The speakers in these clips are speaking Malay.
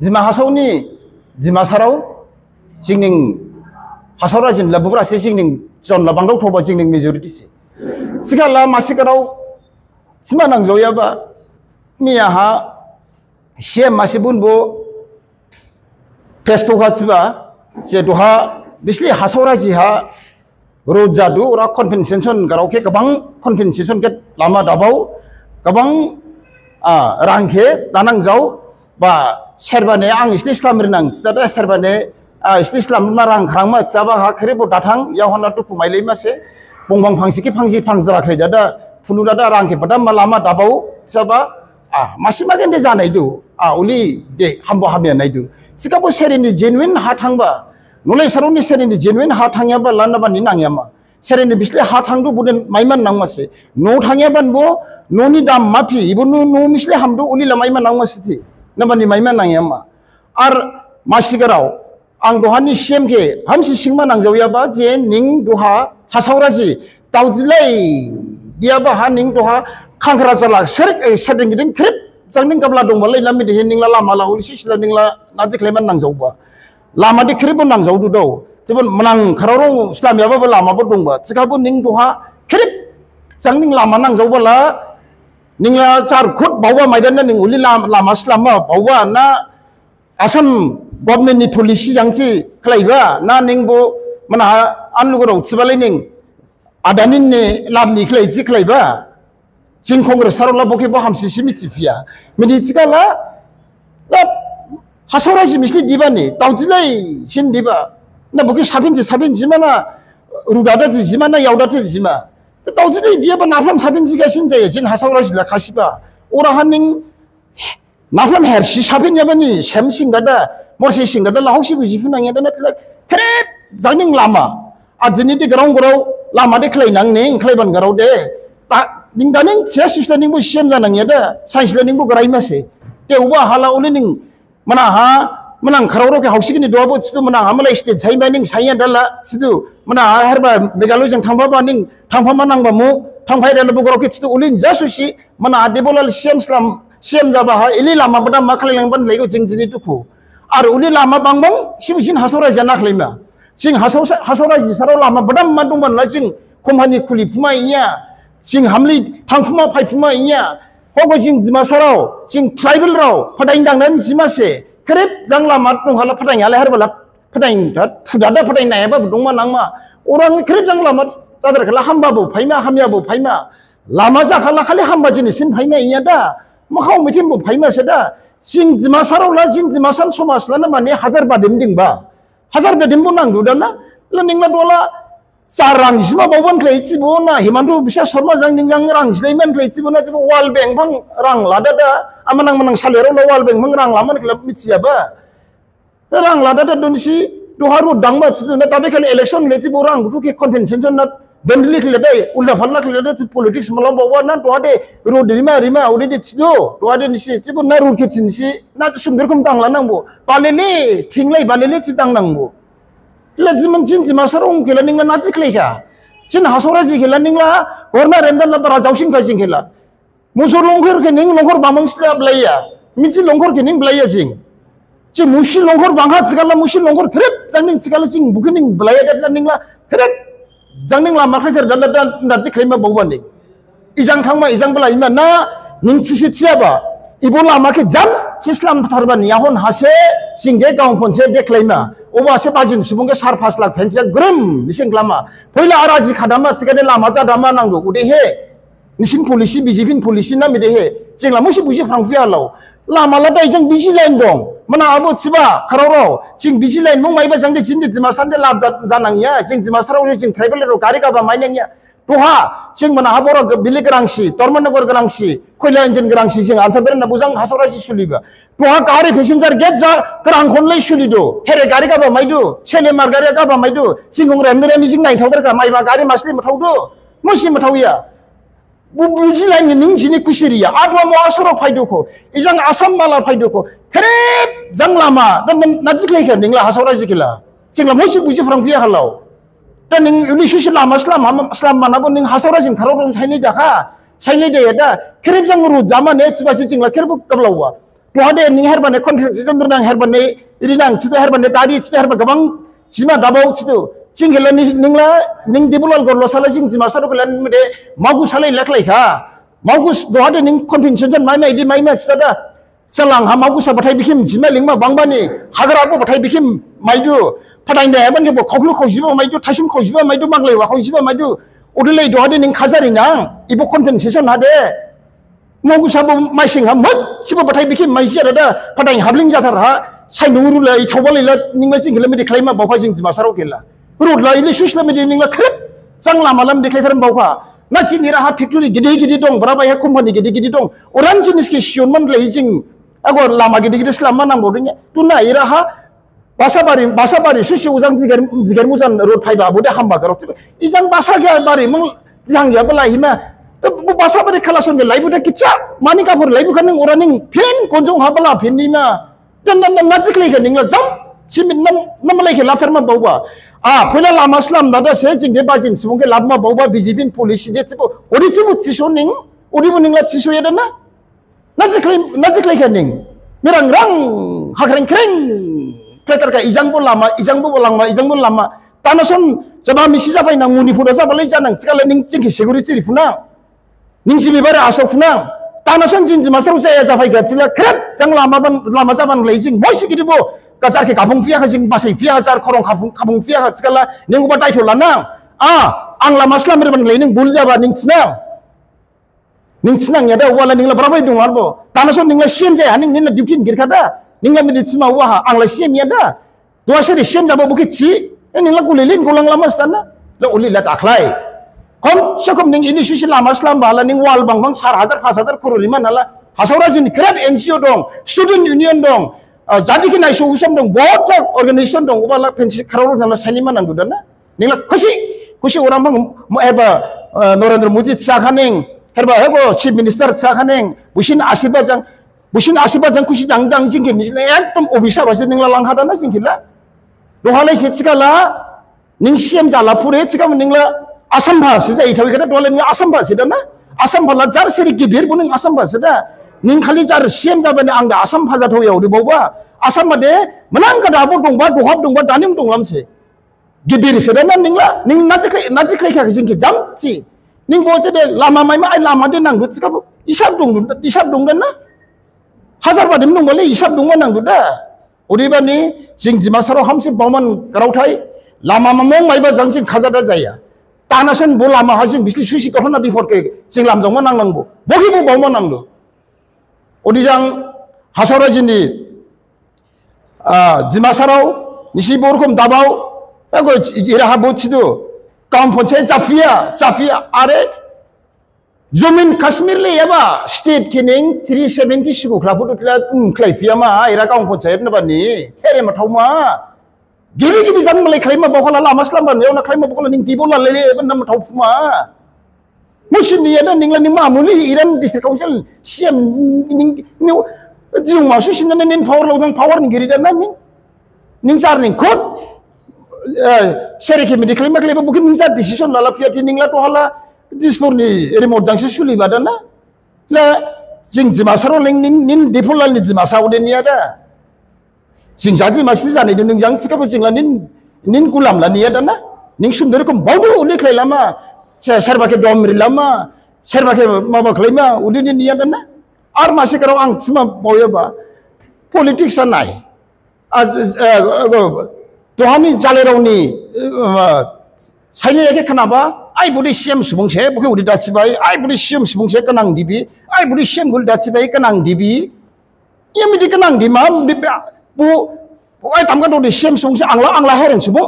Dima hasauni dima sarau jingning hasara jin la bubra se jingning jon la bangdau thoba jingning majority se sigala masikarau sima nang joya ba miya ha siem masibun bo Facebook ha chiba je doha bisli hasara ji ha rojadu ora compensation garau ke kabang compensation ke lama dabau kabang rangke danang jau ba serbane ang Islam renang tada serbane Islam marang krangma chaba ha khribo datang yahona tu kumailai mase bongbang phangsiki phangsi phangsra khlai dada phunu dada rangke padam lama dabau chaba masimage de janai du uli de hambo hamya nai du sikabo serini genuine ha thangba nolai saroni serini genuine ha thangya ba lanaba ni nangyama serini bisle ha thangdu buden maiman nangmase no thangya ban bo noni dam mapi ibunu no misle hamdu uli la maiman nangmasiti nabani maiman nangyama ar masigarau ang dohani siemke hamsi singma nangjauya ba je ning doha hasauraji taujilai dia ba ha ning doha khangkra jala serik seding giding krip jangning kabla dong balai lami de ning la lama la ulisi sila ning la najikleman nangjauba lama de krip nangjau du do jebon menang kharorong islam ya ba lama bo dongba chikabu ning doha krip jangning lama nangjauba la ningla char khut bawa maidan ning uli lama islam bawa na asam government ni policy jangsi khlaiba na ningbo mana anlugoro chibalai ning adanin ni labni khlai chi khlaiba jing congress sarola boke bo hamsi simiti fia mini chikala na hasaraji misli dibani taujilai sin diba na boke sabinji mana rudada ji mana yaudata ji ma taujilai dia ba naflam sabinji ga sin jaye jin hasaraji la khasiba ora haning naflam hersi sabin yabani semsing gada morsi singada la hosi buji funang ya dana tla krep jangning lama ajini de garong garau lama de khlai nang ning khlaiban garau de ta dingdaning chesus la ning bu siem janang ya da science la ning bu garai mase te uba hala uli ning mana ha menang kharoro ke hosi ni dobo chitu menang amala state sai maning sai dala chitu mana herba megalo jang thangba ba ning thangpha manang ba mu thangphai da bu garau ke chitu ulin jasusi mana adebolal siem islam siem jaba ha ili lama bada makhlai lang ban lego jing jini tuku ar uli lama bangbang sibujin hasora jana khlaima jing hasora ji saro lama badam madumban la jing komhani khuli phuma iya jing hamli thangphuma phaifuma iya hogo jing jima sarau jing tribal rau phadaing dangnan jimase krep jang lama tung hala phadaing ala herbala phadaing da thudada phadaing naiba dongma nangma orang krep jang lama tadar khala hamba bo phaima hamya bo phaima lama ja khala khali hamba jini sin phaima iya da makhau mitim bo phaima seda jing jima sarau la jing jima san somas la na mane hazar badim ding ba hazar badim bo nang dudana la ning la dola sarang jima bawon klei chi bo na himandu bisa sarma jang ning jang rang jleiman klei chi bo na jibo wal beng bang rang la da amanang salero la wal beng bang rang laman klab mitsia ba rang la da donsi doharu dangba chi na tabe kali election le chi bo rang du ke convention na Dendlik ledai ulah falak ledai tu politics malam bawa na tu ada road rima udah di situ tu ada di situ pun na road kecil si na tu sumber kum tang lanang bu palele tinggalai palele citang nang bu lagi mencin cima sarung kela ningla najik leka cin hasora ji kela ningla korna rendan la bara jausing ka jing kela musur longkor ke ning longkor bamang sila belaya mici longkor ke ning belaya jing cin musil longkor banghat segala musil longkor kerep jangning segala jing bukan ning belaya datla ningla kerep jangning lama khajar dalla dan najik klaima bawani ijang thangma ijang bala ima na ning chisi chiaba ibu lama ke jam islam tharban yahon hase singge gaung phonse de klaima oba se bajin subunge sar 5 lakh phensia grim mising lama poila araji khadama chigane lama ja dama nangdo ude he nisin polisi bijipin polisi na mide he jingla musi buji frangfia law lama la dai jang biji lain dong mana abo chiba kharoro jing biji lain mong maiba jangde jinde jima sande lab janang ya jing jima sarau jing tribal ro gari ka ba maineng ya toha jing mana aboro bilik rangsi tormanagor rangsi koila engine rangsi jing ansa berna bujang hasora si suliba toha gari passenger get ja krang khonlai sulido here gari ka ba maidu chele mar gari ka ba maidu jingong remre mijing nai thawdar ka maiba gari masli mathawdo musi mathawiya buji lain ning jini kusiriya adwa mo asoro faidoko ijang asam mala faidoko krep jang lama dan najiklai ka ningla hasora jikila jingla musi buji frangfia halau dan ning uni susi lama islam mana pun ning hasora jing kharorong saini daka saini de da krep jang ru zaman ne chibasi jingla krep kablawa tuade ning herban conference nang herban irinang chitu herban tadi chitu herban gabang jima dabau chitu cinghelan ningla ning dibulal gorlo sala jing jima saru kelan mede magu salai laklai kha magus dohade ning convention mai mai chitada salang ha magu sa bathai bikim jima lingma bangbani hagara bo bathai bikim maidu padai ne ban ge bo khoklu khojiba maidu thasum khojiba maidu manglai wa khojiba maidu odilai dohade ning khajari nang ibo compensation hade magu sa bo maising ha mat sibo bathai bikim mai jada da padai habling jathar ha sai nuru lai thawbalai la ningla jingkhela mede khlaima bawha jing jima saru kela rod la ile social media ningla khrep changla malam deklaitheram bawha na chini raha factory gidi dong berapa ya company gidi dong orang jenis ke siun man lai jing agor lama gidi selama nang bodnya tuna iraha basabari susu uzang jigar muzan road phaiba boda hamba garok ijang basagya bari mong jang ya bala hima bu basabari khalason ge laibu da kicha mani kapur laibu kan orang ning pen konjong habala pen ni na dan najiklai ga ningla jam simin nam lai ke laferma bawba pula lama Islam nada se jing de bajin sumke labma bawba BJP police je tibo ori tibo tisoning ori bu ningla tiso ya dana najiklai ga ning mirang rang hakreng kreng kletar ka ijang bo lama tanason jaba misi jabai nang muni pura jabalai janang cikala ning jingki security rifuna ning jibi bare asok funa tanason jinji masaru jaya jabai ga cila krep jang lama jaban leijing moisi gidibo kacar ke kapung fia jing basai fia kacar korong kapung fia cikala ning uba dai tholana ang lama Islam mirban leining bulja ba ning cinang ya da wala ningla berabai dong arbo tanason ningla siem jaya ning ningla duty girkada ningla medicima waha angla siem ya da dua seri siem jaba bukit ci ningla gulilin gulang lama stana la uli la taklai kom sekom ning ini susi lama Islam bala ning wal bang 4,000 crore liman ala hasaura jin grab NGO dong student union dong jadi kinai so usam dong botak organization dong wala pensi karoro nala sanima nang dudana ningla kusi orang bang eba Narendra Modi chakhaning herba hego chief minister chakhaning busin asibajang kusi dang jingke ni ekdom obisa base ningla langhadana jingkila dohalai chikala ning siam jala pure chikam ningla asam bhasa jai thawi kada dole ni asam bhasa dana asam bhala jar seri gibir buning asam bhasa da ning khali jar siam jabani angda asam bhaja thawi yaudi bawba asam bade menang kada abo dongba dohab dongba danim donglamse gibir sedana ningla ning najiklai ka jingke jamchi ning boje de lama mai lama de nang dut chikabu isap dong dana hazar badim dong bole isap dong nang duda uribani jingjima saro hamsi bawman karauthai lama mamong maiba jangjing khajada jaya tanason bo lama hajing bisli susi korona before ke jing lamjong ma nangbo bogi bo bawman nanglo odijang hasara jindi jima saro nisi borkom dabau ego iraha bochido काम पंचायत जाफिया आरे जमीन कश्मीर ले याबा स्टेट के निंग 370 सुगु खलाफुट उतला खलाइफिया मा इरा काम पंचायत न बानी हेरे मथावमा गिबि जन मले खलाइमा बखला लामा स्लाम बान यावना खलाइमा बखला निंग दिबो लाले बन न मथावफुमा मुसिनि यादा निंगला नि मामुलि इरान डिस्ट्रिक्ट काउन्सिल सीएम निंग जिउ मासु सिनने निन पावर लौदं पावर नि गिरिदा ना निंग जार निंग खुद Seriki medical makle bukin minta decision lala fiat ningla to hala dispurni remote jangsi suli badana la jing jimasaro ling nin dipulal ni jimasau de niada jing jadi masih jani ning jang chika jingla nin kulam la niada na ning sumdere kom baudu uli klai lama serba ke domri lama serba ke maba klaima uli ni niada na ar masih karo ang cima boya ba politics anai Tuhani jaleroni saya ke kenapa? Ai budi siam subungse, bukan budi dacibai. Ai budi siam subungse kenang dibi. Ai budi siam gul dacibai kenang dibi. Ia mesti kenang di mam. Bu, ai tamkan budi siam subungse angla heren subu.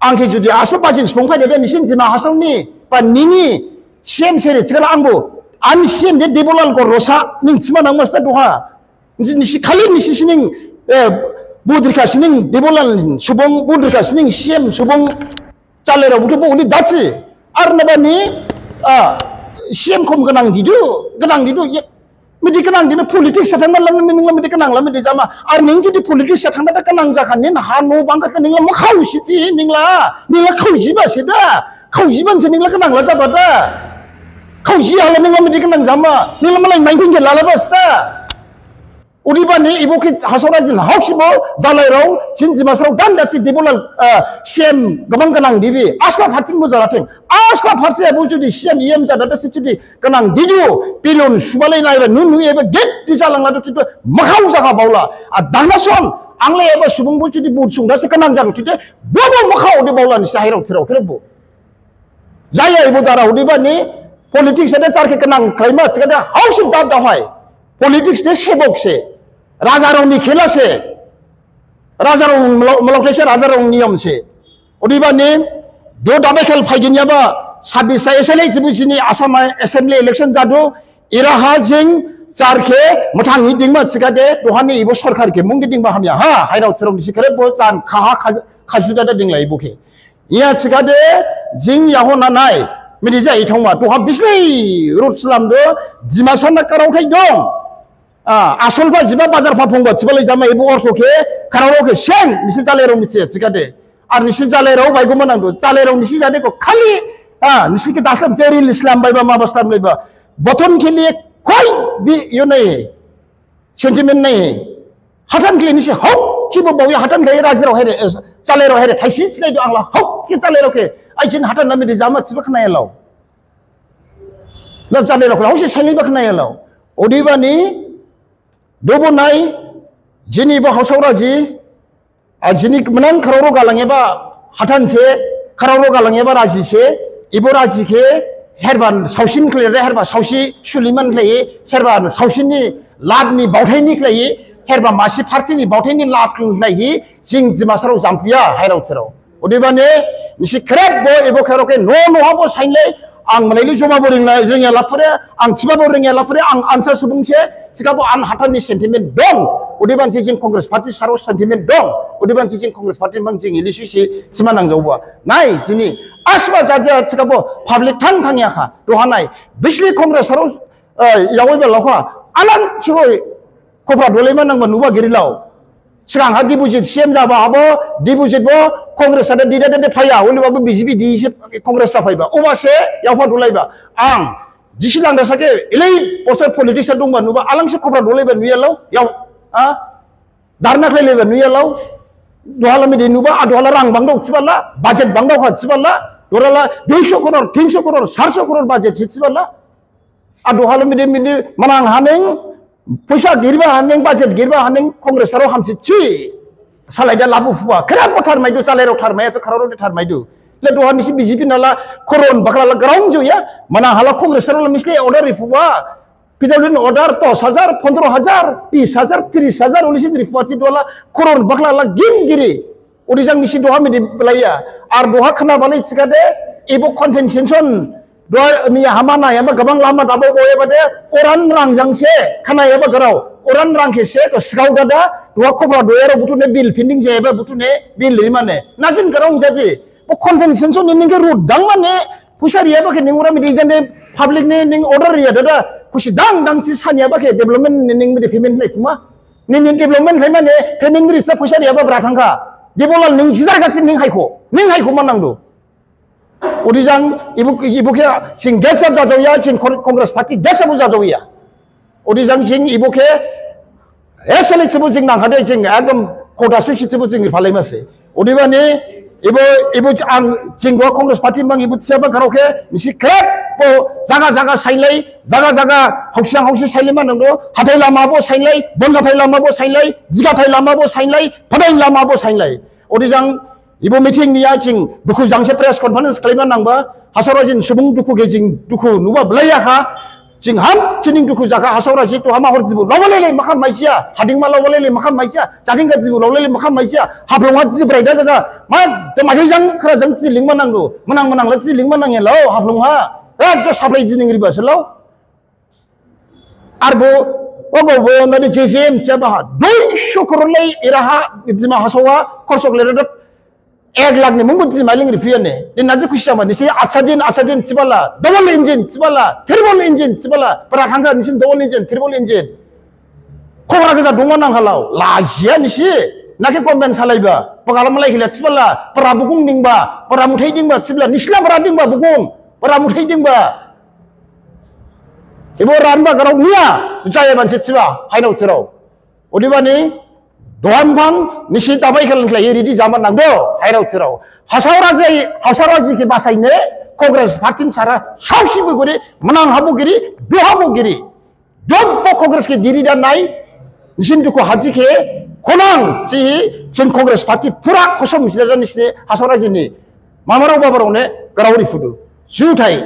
Angke jadi asal pajin subung pai dia ni siam jema asal ni. Pan nini siam seri cikala angbo. An siam dia dibolal ko rosa. Ning cuma nang masta doha. Nisi kali nisi sining budrika sining dibolal subung budrika sining siam subung calera butuh uli daci arnaba ni siam kom kenang didu ya medi kenang di politik satang malam ning medi kenang lam di jama arning jadi politik satang da kenang jakan ni hanu bangkat ning lam khau siji ning la khau jiba seda khau jiban ning la kenang la jabada khau ji ala ning medi kenang jama ning lam lain main king la la basta Udibani ibu ki hasorajin hausibo zalairau sinji masrau dan daci dibolal siem gamang kenang dibi aspa phatin bo jalating aspa pharse bu judi siem iem jada da sichudi kenang didu pilun subalai naiba nunu eba get disalang ladu titu makhau jaga baula adanason angle eba subung bu judi bu sungda se kenang jadu tite bobo makhau di baula ni sahirau tirau kerebo jaya ibu dara udibani politics ada charke kenang klaima chada hausim dab dahai politics de sebok se Raja Rong ni khela se Raja Rong melokte se Raja Rong niyam se odibani do dabe khel phaiginya ba 26 sa SLA jibujini Assam Assembly election jadu iraha jing charke muthang hi dingma chikade dohani ibo sarkar ke mungdi dingba hamya ha hairau chirong ni sikare bo chan kha khajuda da dinglai iboke iya chikade jing yahona nai midija ithongma doha bislei road slam do dimasana karau thai dong Asalnya jiba bazar papung buat jiba lejama ibu orso ke kararo ke seng nisi jalero mici cikade nisi jalero baik gue menang tuh jalero nisi jadi kok kali nisi kita aslam ceri Islam baik ma bastam leba boton kili koi bi yunai sentimen nai hatan kili nisi hok jiba bawa hatan gaya razero here jalero here thaisi cikade do angla hok ki jalero ke aicin hatan nami di jama jiba kena elau lo jalero ke hausi seni ba kena elau odibani Dobo nai jini ba hasauraji jini menang karoro galange ba hatan se karoro galange ba raji se ibo raji ke herban sausin kle herba sausi suliman kle serba sausini labni bauthai kle herba masi parti ni bauthai ni lab kle jing jimasaro jampuya hairau chero odibane nisi krek bo ibo karoke no habo sainle ang manailu joma boring la ringya lapure ang chiba boring ya lapure ang answer subungse jika bo an hatan ni sentiment dong udiban jing Congress party saro sentiment dong udiban jing Congress party mang jing ilisusi simanang jauba nai jini asma jaja jika bo public thang ya kha dohanai bisli Congress saro yawi ba lakha alan choi kopra doleman nang nuba girilau sigang ha dibujit CM jaba abo dibujit bo Congress ada dida phaya uli babu BJP di Congress ta phaiba obase yawa dolaiba ang Jisilang dasake ilai poster politics adung banu ba alang se kopra dole ben nuyalau yaw darna klele ben nuyalau dohala mi dinuba adohala rang bangdau chiballa budget bangdau kha chiballa dorala 200 crore 300 crore 400 crore budget chiballa adohala mi manang haneng puisa girba haneng budget girba haneng congress aro hamsi chi salaida labu fuwa kra pothar maidu salero thar mai kharoro ni thar maidu le dohan si BJP nala koron bakla la ground jo ya mana hala congress aro misle order rifuwa pidalun order to 1000 15000 20000 30000 ulisi rifuati dola koron bakla la gin giri orijang nisi doha mi belaya ar doha khana balai chikade ibo convention do mi hamana ya gabang lama dabo boye bade oran rangjang se khana ya ba garau oran rang ke se ko skau gada doha khobra doero butune bill pending je ba butune bill limane najin garong jaji convention ning ke rudang mane pusari ya ba ke ning ora mi dijane public ne ning order ya dada kusi dang si sanya ba ke development ning mi payment lai fuma ning development lai mane payment ri sa pusari ya ba bratangka dibolal ning hizar ga ning haiko manang do odijang ibu ke sing getsa jajawiya sing congress party getsa bu jajawiya odijang sing ibu ke esale chibu jing nang hade jing ekdom kota sushi chibu jing phalai mase odibani ibu ang jingwa Congress Party mang ibu siapa karoke nisi krep po jaga sailai jaga hausi sailai nangdo hatai lama bo sailai bon hatai lama bo sailai jiga thai lama bo sailai padai lama bo sailai odijang ibu meeting niya jing duku jangse press conference kaliman nangba hasarajin subung duku ke jing duku nuba belaya ka jing ham chining duku jaga hasaraji to hama horjibu lawalele makam maisia hading ma lawalele makam maisia jading ga jibu lawalele makam maisia hablonga jibraida gaja ma te majang khra jang chi lingma nangdo menang la chi lingma nang elo hablonga ekdo saplai jining riba selo arbo ogo bo na de JCM chaba doi shukrulai iraha jima hasawa korsok le 1 lakh ni mumut jimaling rifiane din naji kushama nisi achadin chibala double engine chibala triple engine chibala para hangja nisin double engine triple engine kobra gaja dongonang halau la ya nisi nake komen salaiba pagalam lai hila chibala para bugung ningba para muthai dingba chibala nisla para dingba bugung para muthai dingba ibo ranba garau nia jaya banche chiba hainau chirau 어디바니 도한방 니시 다바이 칼랑클라 예리디 자만 낭도 하이라우트라고 하사오라지 게 바사이네 Congress party सारा शौक बगोरे मनांग हाबोगिरी बेहाबोगिरी जब Congress के दीरी दा नाई निशिंदु को हाजी के कोनांग ची chen Congress party पूरा खोसम मिसले निशने हासावराजी नि मामाराव बाबाराव ने गरावरी फुदु जुथाय